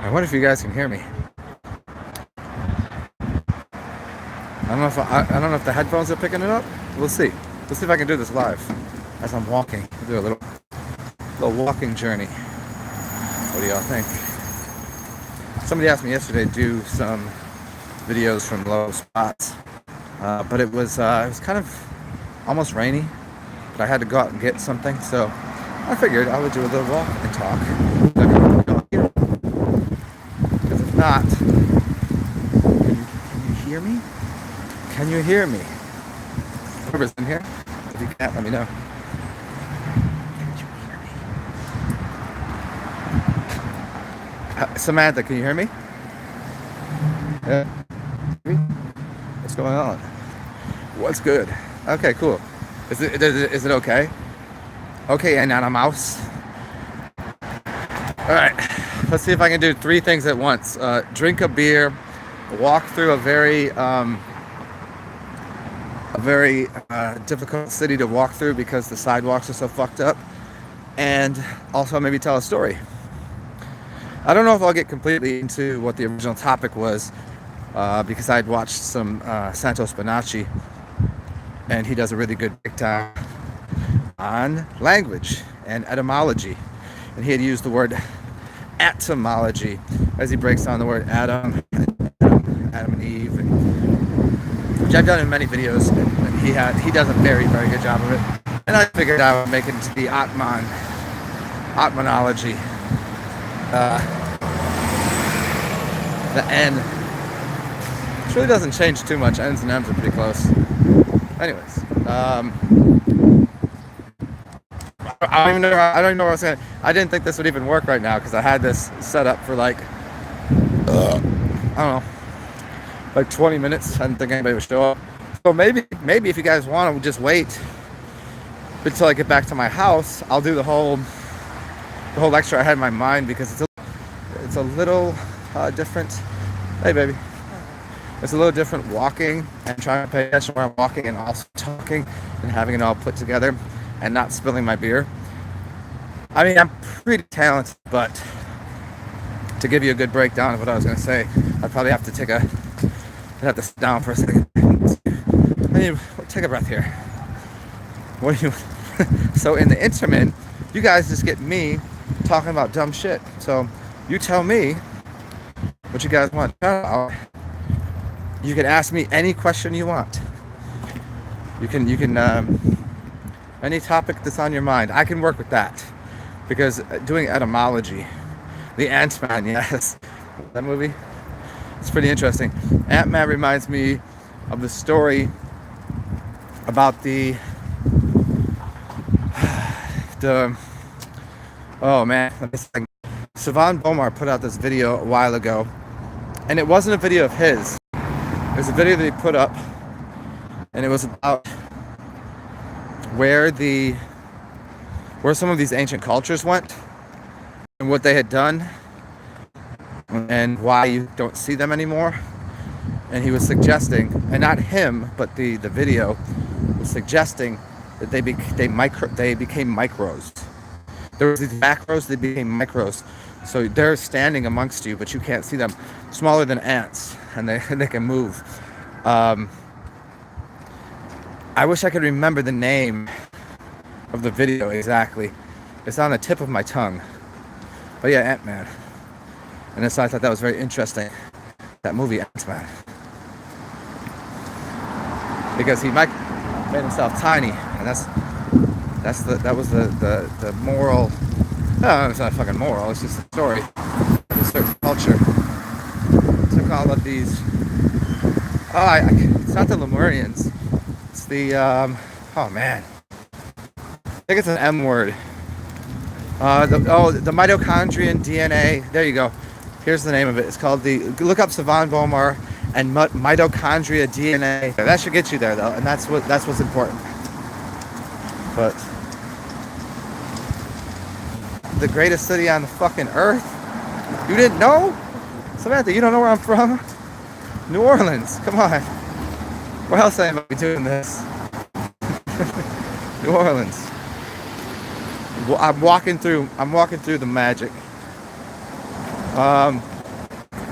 I wonder if you guys can hear me. I don't know if the headphones are picking it up. We'll see. Let's see if I can do this live as I'm walking. I'll do a little walking journey. What do y'all think? Somebody asked me yesterday to do some videos from low spots, but it was kind of almost rainy. But I had to go out and get something, so I figured I would do a little walk and talk. Because if not, can you hear me? Can you hear me? Whoever's in here, if you can't, let me know. Can you hear me? Samantha, can you hear me? Yeah. What's going on? What's good? Okay, cool. Is it okay? Okay, and not a mouse. All right, let's see if I can do 3 things at once. Drink a beer, walk through a very difficult city to walk through because the sidewalks are so fucked up, and also maybe tell a story. I don't know if I'll get completely into what the original topic was, because I'd watched some Santos Bonacci, and he does a really good breakdown on language and etymology, and he had used the word Atmanology as he breaks down the word Adam and Eve, which I've done in many videos, and he does a very good job of it. And I figured I would make it into the Atmanology. The N, which really doesn't change too much. N's and M's are pretty close. Anyways, I don't even know what I was saying. I didn't think this would even work right now because I had this set up for like, I don't know, like 20 minutes. I didn't think anybody would show up. So maybe if you guys want to just wait until I get back to my house, I'll do the whole lecture I had in my mind, because it's a little different. Hey, baby. It's a little different walking and trying to pay attention while I'm walking and also talking and having it all put together and not spilling my beer. I mean, I'm pretty talented, but to give you a good breakdown of what I was going to say, I'd probably have to sit down for a second. I mean, take a breath here. What do you? So in the interim, you guys just get me talking about dumb shit. So you tell me what you guys want to talk about. You can ask me any question you want. You can any topic that's on your mind. I can work with that, because doing etymology, the Atman, yes, that movie, it's pretty interesting. Atman reminds me of the story about the oh man, Savan Bomar put out this video a while ago, and it wasn't a video of his. It was a video that he put up, and it was about where some of these ancient cultures went and what they had done and why you don't see them anymore. And he was suggesting, and not him, but the video was suggesting that they became micros. There was these macros, they became micros. So they're standing amongst you, but you can't see them. Smaller than ants, and they can move. I wish I could remember the name of the video exactly. It's on the tip of my tongue. But yeah, Ant-Man. And so I thought that was very interesting. That movie, Ant-Man. Because he made himself tiny, and that was the moral. No, it's not a fucking moral. It's just a story of a certain culture. Took all of these. It's not the Lemurians. It's the oh man, I think it's an M word. The mitochondrian DNA. There you go. Here's the name of it. It's called look up Savan Bomar and mitochondria DNA. That should get you there though, and that's what's important. But the greatest city on the fucking earth? You didn't know? Samantha, you don't know where I'm from? New Orleans. Come on. Where else am I doing this? New Orleans. I'm walking through the magic.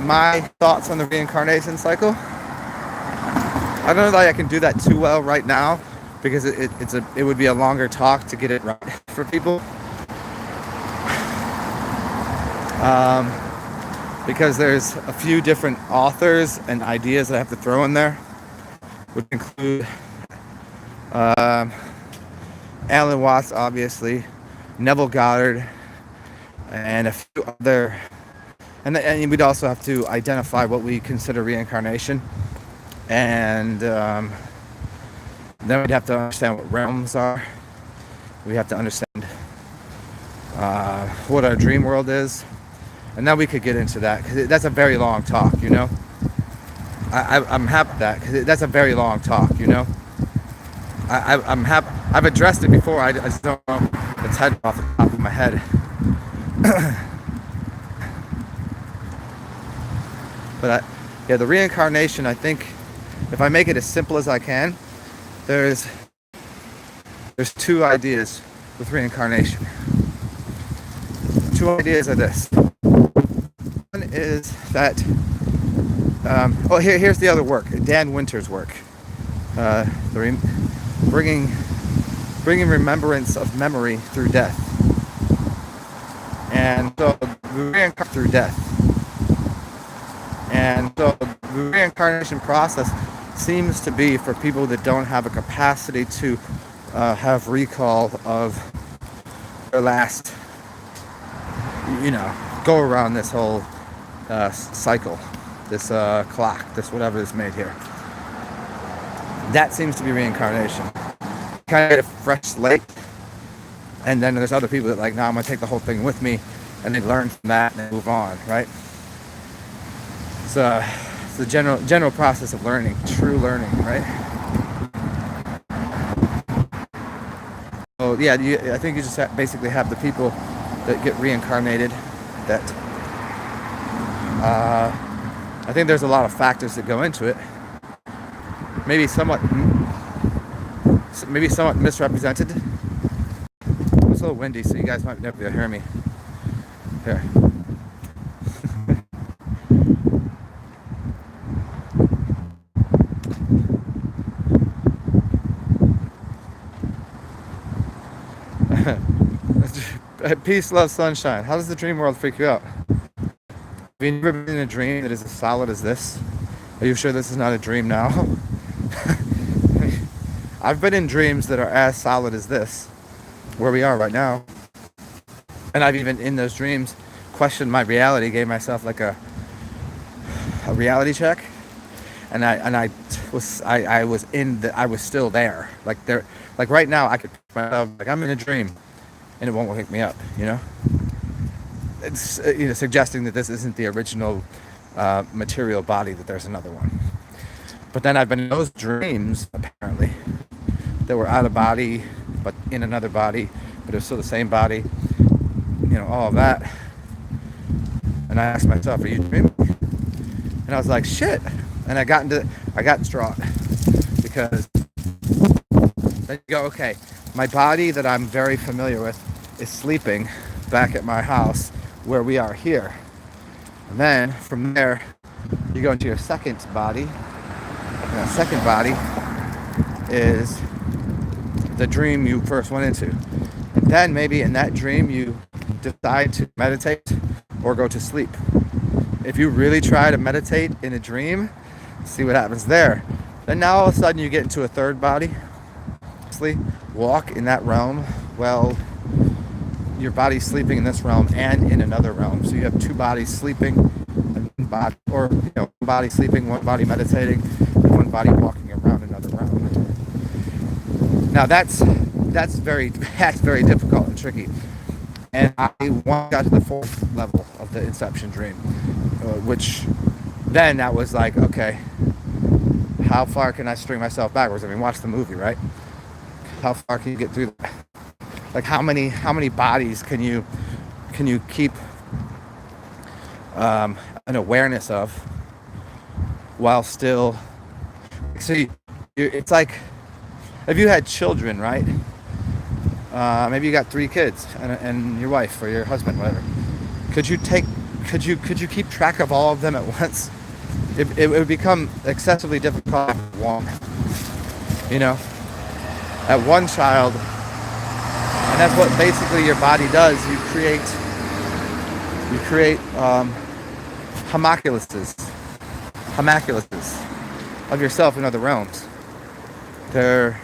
my thoughts on the reincarnation cycle. I don't know that I can do that too well right now because it would be a longer talk to get it right for people. Because there's a few different authors and ideas that I have to throw in there, which include Alan Watts, obviously, Neville Goddard, and a few other. And we'd also have to identify what we consider reincarnation. And then we'd have to understand what realms are. We have to understand what our dream world is. And then we could get into that, because that's a very long talk, you know? I'm happy with that, because that's a very long talk, you know? I'm happy. I've addressed it before. I just don't know its head off the top of my head. But yeah, the reincarnation, I think, if I make it as simple as I can, there's two ideas with reincarnation. Two ideas are this. One is that, here's the other work, Dan Winter's work. Bringing remembrance of memory through death. And so we reincarnate through death. And so the reincarnation process seems to be for people that don't have a capacity to have recall of their last, go around this whole cycle, this clock, this whatever is made here. That seems to be reincarnation. Kind of get a fresh slate, and then there's other people that I'm gonna take the whole thing with me, and they learn from that and they move on, right? It's the general process of learning, true learning, right? So yeah, I think you just basically have the people that get reincarnated. That I think there's a lot of factors that go into it. Maybe somewhat misrepresented. It's a little windy, so you guys might never be able to hear me. Here. Peace, love, sunshine. How does the dream world freak you out? Have you ever been in a dream that is as solid as this? Are you sure this is not a dream now? I've been in dreams that are as solid as this, where we are right now. And I've even, in those dreams, questioned my reality, gave myself like a reality check. And I was still there. Like right now I could picture myself, I'm in a dream and it won't wake me up, It's suggesting that this isn't the original material body, that there's another one. But then I've been in those dreams, apparently, that were out of body, but in another body, but it was still the same body, all of that. And I asked myself, are you dreaming? And I was like, shit. And I got distraught, because then you go, okay, my body that I'm very familiar with is sleeping back at my house where we are here. And then from there, you go into your second body. And that second body is the dream you first went into. And then maybe in that dream you decide to meditate or go to sleep. If you really try to meditate in a dream, see what happens there. Then now all of a sudden you get into a third body. Walk in that realm. Well, your body's sleeping in this realm and in another realm. So you have two bodies sleeping, and one body, one body sleeping, one body meditating, and one body walking around another realm. Now that's very difficult and tricky. And I got to the fourth level of the Inception dream, which then that was like, okay, how far can I string myself backwards? I mean, watch the movie, right? How far can you get through that? Like how many bodies can you keep an awareness of while still? See, it's like if you had children, right? Maybe you got 3 kids and your wife or your husband, whatever. Could you take could you keep track of all of them at once? It would become excessively difficult at one, you know, at one child. And that's what basically your body does. You create homoculuses of yourself in other realms. They're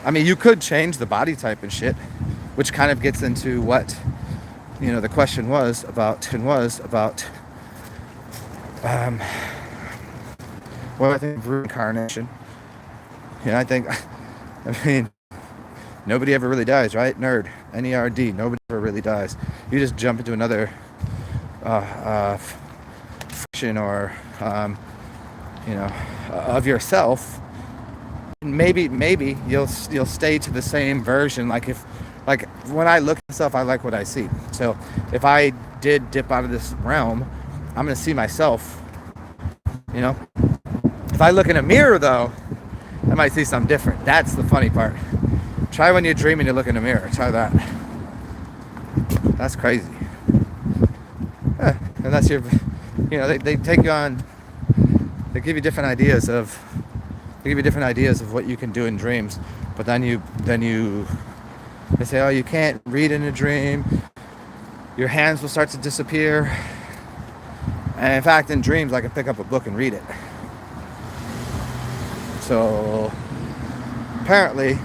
I mean, you could change the body type and shit, which kind of gets into what, you know, the question was about what I think of reincarnation. You know, I mean, nobody ever really dies, right? Nerd, N-E-R-D, nobody ever really dies. You just jump into another friction or, you know, of yourself. Maybe you'll stay to the same version. Like when I look at myself, I like what I see. So if I did dip out of this realm, I'm gonna see myself. You know, if I look in a mirror though, I might see something different. That's the funny part. Try when you're dreaming to look in a mirror. Try that. That's crazy. Unless you're, you know, they take you on. They give you different ideas of what you can do in dreams, but then they say, oh, you can't read in a dream. Your hands will start to disappear. And in fact, in dreams, I can pick up a book and read it. So apparently,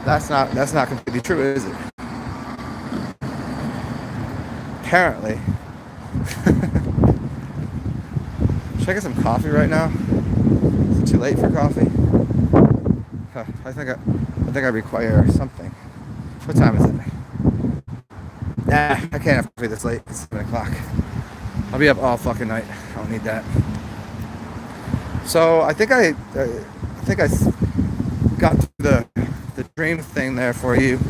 that's not completely true, is it? Apparently. Should I get some coffee right now? Is it too late for coffee? I think I require something. What time is it? Nah, I can't have coffee this late. It's 7 o'clock. I'll be up all fucking night. I don't need that. So I think I got to the dream thing there for you,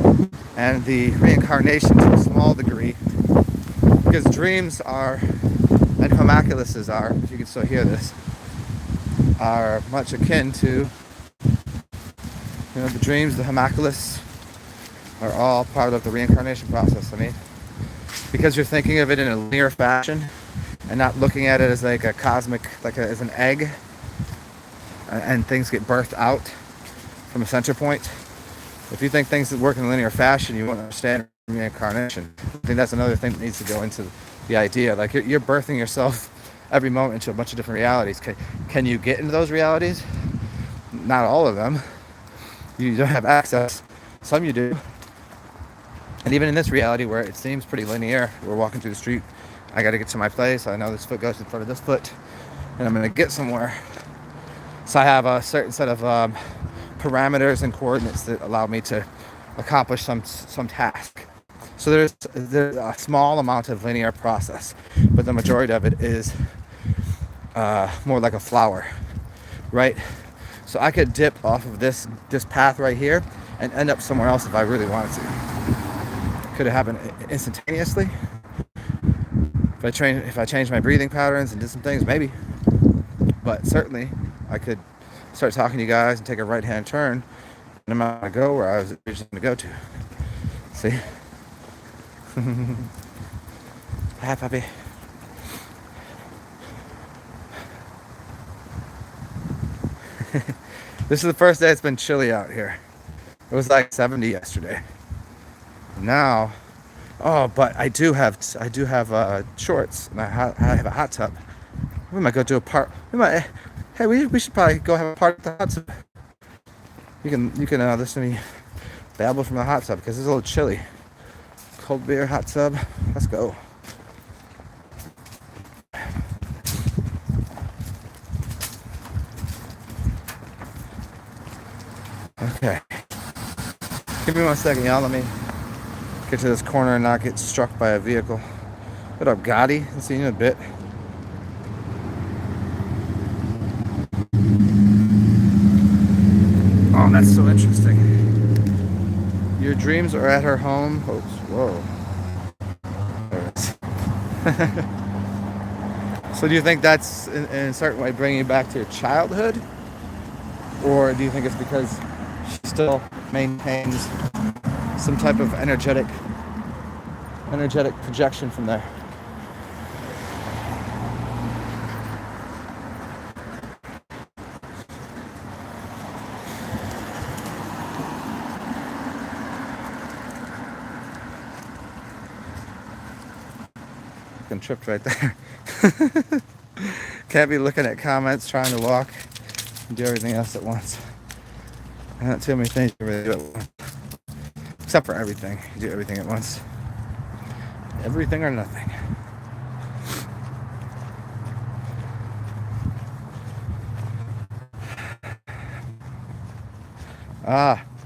and the reincarnation to a small degree, because dreams are, and homoculuses are, if you can still hear this, are much akin to, you know, the dreams, the homunculus are all part of the reincarnation process. I mean, because you're thinking of it in a linear fashion and not looking at it as like a cosmic, as an egg, and things get birthed out from a center point. If you think things that work in a linear fashion, you won't understand reincarnation. I think that's another thing that needs to go into the idea. Like you're birthing yourself every moment into a bunch of different realities. Can you get into those realities? Not all of them. You don't have access. Some you do. And even in this reality where it seems pretty linear, we're walking through the street, I got to get to my place. I know this foot goes in front of this foot, and I'm going to get somewhere. So I have a certain set of parameters and coordinates that allow me to accomplish some task. So there's a small amount of linear process, but the majority of it is more like a flower, right? So I could dip off of this path right here and end up somewhere else if I really wanted to. Could it happen instantaneously? If I change my breathing patterns and did some things, maybe. But certainly, I could start talking to you guys and take a right-hand turn, and I'm going to go where I was originally going to go to. See? Hi, puppy. This is the first day it's been chilly out here. It was like 70 yesterday. Now, but I do have shorts, and I have a hot tub. We might go do a part. Hey, we should probably go have a party at the hot tub. You can listen to me babble from the hot tub because it's a little chilly. Cold beer, hot tub. Let's go. Okay. Give me 1 second, y'all. Let me get to this corner and not get struck by a vehicle. What up, Gotti? I'll see you in a bit. Oh, that's so interesting. Your dreams are at her home. Oops, whoa. There it is. So do you think that's in a certain way bringing you back to your childhood? Or do you think it's because she still maintains some type of energetic projection from there? fucking tripped right there. Can't be looking at comments, trying to walk, and do everything else at once. Not too many things to really do at once. Except for everything. You do everything at once. Everything or nothing.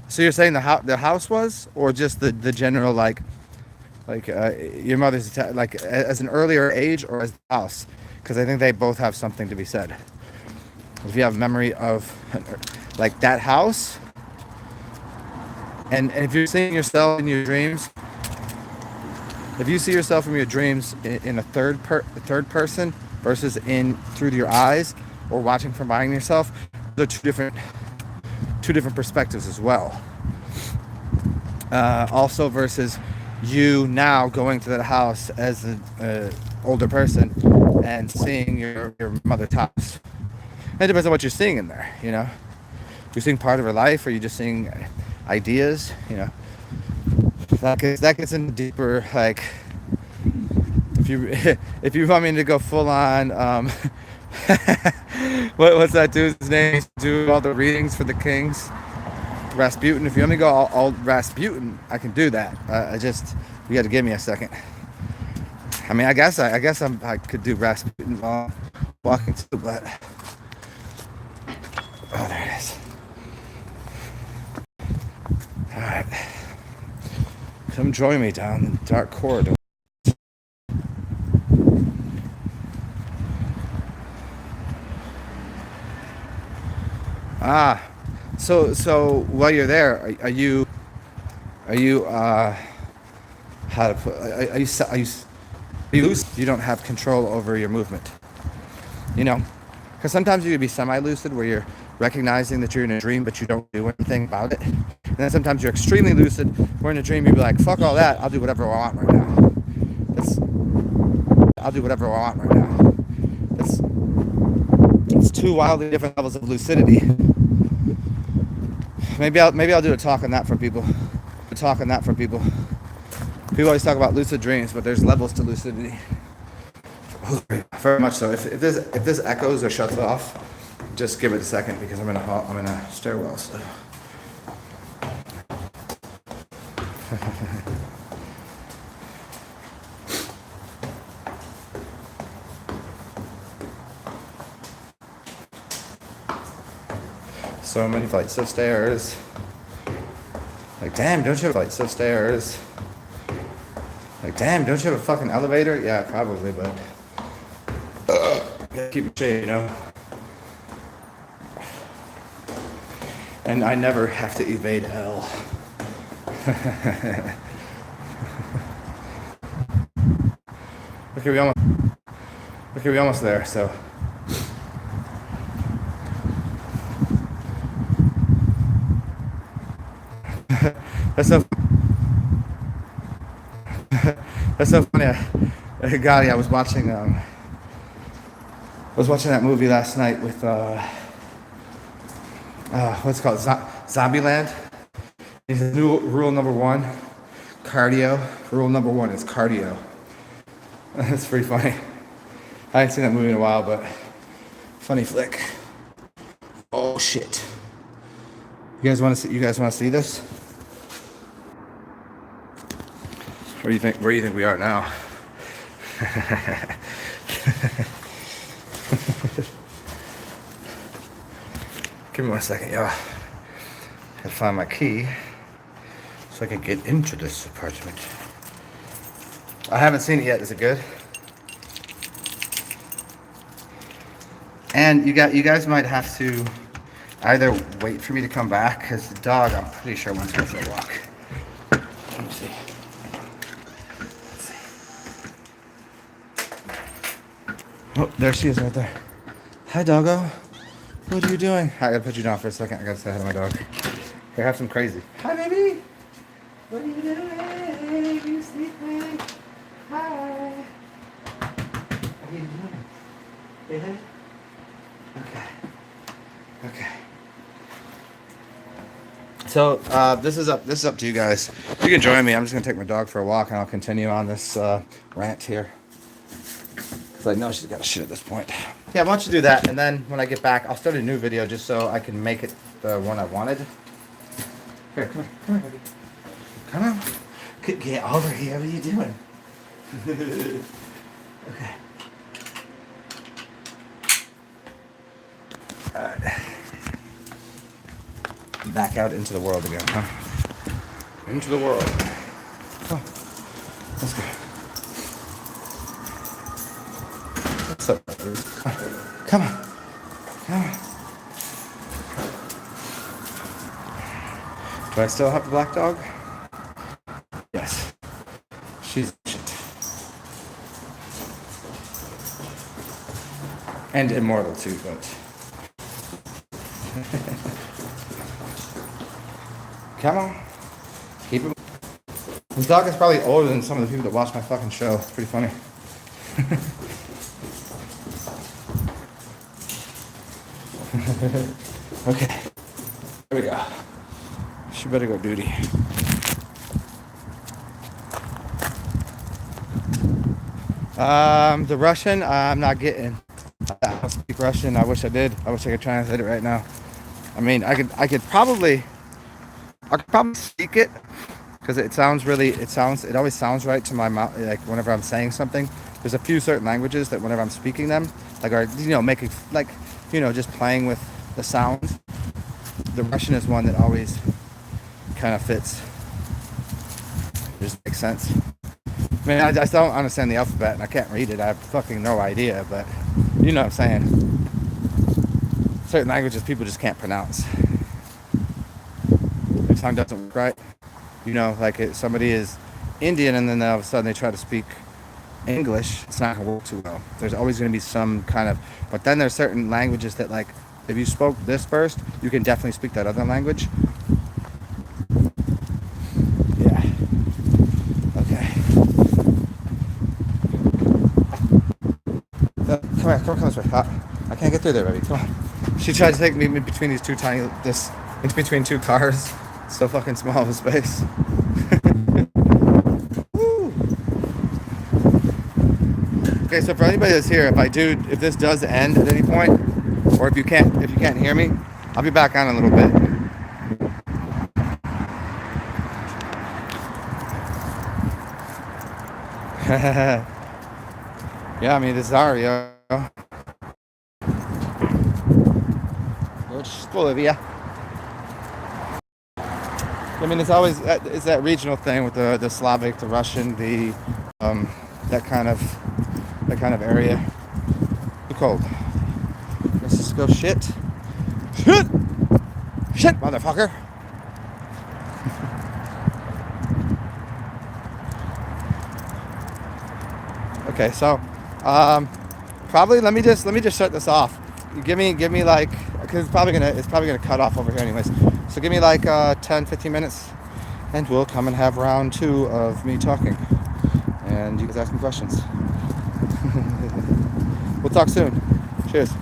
So you're saying the house was, or just the general like your mother's like as an earlier age, or as the house? Because I think they both have something to be said. If you have memory of like that house, and if you're seeing yourself in your dreams, if you see yourself in your dreams in a third person versus in through your eyes or watching from behind yourself, they're two different perspectives as well. Also versus you now going to that house as an older person and seeing your mother's house. It depends on what you're seeing in there, you know. You're seeing part of her life, or you're just seeing ideas, you know. That gets into deeper, like, if you want me to go full on, what's that dude's name? He do all the readings for the kings, Rasputin. If you want me to go all Rasputin, I can do that. You got to give me a second. I mean, I guess I could do Rasputin while walking too, but oh, there it is. All right, come join me down the dark corridor. So while you're there, are you how to put? Are you loose? You don't have control over your movement. You know, because sometimes you could be semi-lucid where you're recognizing that you're in a dream, but you don't do anything about it. And then sometimes you're extremely lucid, where in a dream you'd be like, "Fuck all that! I'll do whatever I want right now." I'll do whatever I want right now. It's two wildly different levels of lucidity. Maybe I'll do a talk on that for people. People always talk about lucid dreams, but there's levels to lucidity. Very much so. If this echoes or shuts off, just give it a second because I'm in a stairwell. So. So many flights of stairs. Like, damn, don't you have flights of stairs? Like, damn, don't you have a fucking elevator? Yeah, probably, but gotta keep it shade, you know. And I never have to evade hell. Okay, we almost there. So. That's so funny. I was watching that movie last night with what's it called? Zombieland. New rule number one, cardio. Rule number one is cardio. That's pretty funny. I haven't seen that movie in a while, but funny flick. Oh shit! You guys want to see this? Where do you think we are now? Give me 1 second, y'all. Gotta find my key so I can get into this apartment. I haven't seen it yet. Is it good? And you guys might have to either wait for me to come back, because the dog, I'm pretty sure, wants to go for a walk. Let me see. Oh, there she is right there. Hi, doggo. What are you doing? I gotta put you down for a second. I gotta say hi to my dog. Here, have some crazy. Hi, baby. What are you doing? Are you sleeping? Hi. What are you doing? Yeah? Okay. So this is up to you guys. You can join me. I'm just gonna take my dog for a walk, and I'll continue on this rant here. Because I know she's got to shit at this point. Yeah, why don't you do that, and then when I get back, I'll start a new video just so I can make it the one I wanted. Here, come here, baby. Come on. Get over here. What are you doing? Okay. Alright. Back out into the world again, huh? Into the world. Oh, let's go. What's up, buddy? Come on. Come on. Do I still have the black dog? Yes. She's shit. And immortal too, but... Come on. Keep it. This dog is probably older than some of the people that watch my fucking show. It's pretty funny. Okay. Here we go. She better go duty. The Russian, I'm not getting. I don't speak Russian. I wish I did. I wish I could translate it right now. I mean, I could probably speak it because it always sounds right to my mouth. Like whenever I'm saying something, there's a few certain languages that whenever I'm speaking them, like are making like just playing with the sound. The Russian is one that always kind of fits. It just makes sense. I mean, I just don't understand the alphabet and I can't read it. I have fucking no idea, but you know what I'm saying. Certain languages people just can't pronounce. If tongue doesn't work right, like if somebody is Indian and then all of a sudden they try to speak English, it's not going to work too well. There's always going to be some kind of, but then there's certain languages that like, if you spoke this first, you can definitely speak that other language. Yeah. Okay. Come this way. I can't get through there, baby. Come on. She tried to take me between these in between two cars. It's so fucking small of a space. Woo. Okay, so for anybody that's here, if this does end at any point, or if you can't hear me, I'll be back on in a little bit. Yeah, I mean, this is Ario. Bolivia. I mean, it's that regional thing with the Slavic, the Russian, that kind of area. Too cold. Let's just go shit, motherfucker. Okay, so probably let me just shut this off. Give me like, because it's probably gonna cut off over here anyways. So give me like 10-15 minutes and we'll come and have round 2 of me talking and you guys ask me questions. We'll talk soon. Cheers.